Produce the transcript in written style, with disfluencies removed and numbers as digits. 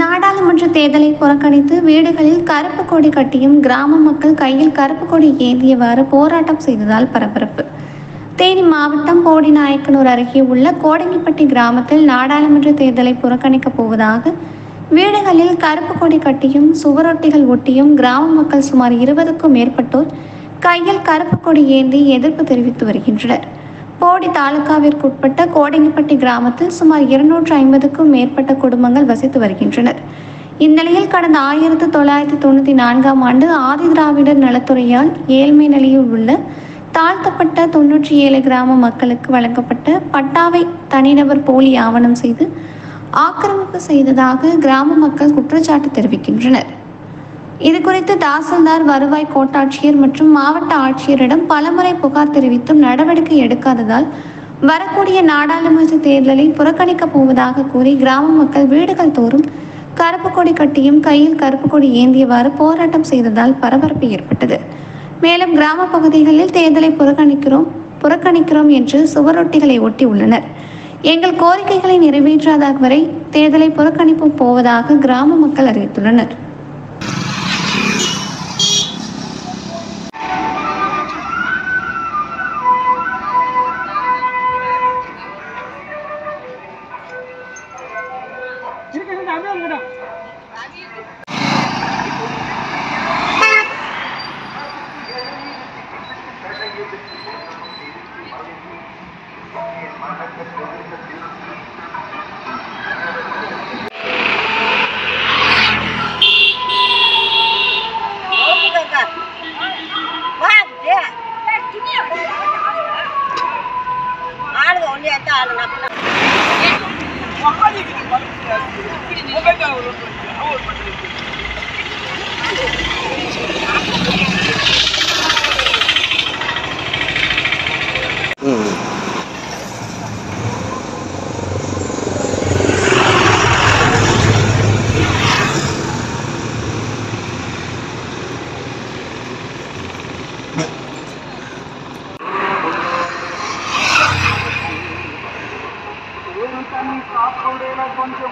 நாடாளுமன்ற தேர்தலை புறக்கணித்து வீடுகளில் கருப்பு கொடி கட்டியும் கிராம மக்கள் கையில் கருப்பு கொடி ஏந்தியவாறு போராட்டம் செய்ததால் பரபரப்பு. தேனி மாவட்டம் போடிநாயக்கனூர் அருகே உள்ள கோடங்கிப்பட்டி கிராமத்தில் நாடாளுமன்ற தேர்தலை புறக்கணிக்கப் போவதாக வீடுகளில் கருப்பு கொடி கட்டியும் சுவரொட்டிகள் ஒட்டியும் கிராம மக்கள் சுமார் 20க்கும் மேற்பட்டோர் கையில் கருப்பு கொடி ஏந்தி எதிர்ப்பு தெரிவித்து வருகின்றனர். போடி தாலுகாவிற்குட்பட்ட கோடங்கிப்பட்டி கிராமத்தில் சுமார் 250க்கும் மேற்பட்ட குடும்பங்கள் வசித்து வருகின்றனர். இந்நிலையில் கடந்த 1994ஆம் ஆண்டு ஆதிதிராவிடர் நலத்துறையால் ஏழ்மை நிலையில் உள்ள தாழ்த்தப்பட்ட 97 கிராம மக்களுக்கு வழங்கப்பட்ட பட்டாவை தனிநபர் போலி ஆவணம் செய்து ஆக்கிரமிப்பு செய்ததாக கிராம மக்கள் குற்றச்சாட்டு தெரிவிக்கின்றனர். இதுகுறித்து தாசில்தார், வருவாய் கோட்டாட்சியர் மற்றும் மாவட்ட ஆட்சியரிடம் பலமுறை புகார் தெரிவித்தும் நடவடிக்கை எடுக்காததால் வரக்கூடிய நாடாளுமன்ற தேர்தலை புறக்கணிக்கப் போவதாக கூறி கிராம மக்கள் வீடுகள் தோறும் கருப்பு கொடி கட்டியும் கையில் கருப்பு கொடி ஏந்தியவாறு போராட்டம் செய்ததால் பரபரப்பு ஏற்பட்டது. மேலும் கிராம பகுதிகளில் தேர்தலை புறக்கணிக்கிறோம் என்று சுவரொட்டிகளை ஒட்டி உள்ளனர். எங்கள் கோரிக்கைகளை நிறைவேற்றாத வரை தேர்தலை புறக்கணிப்பு போவதாக கிராம மக்கள் அறிவித்துள்ளனர். కొంచెం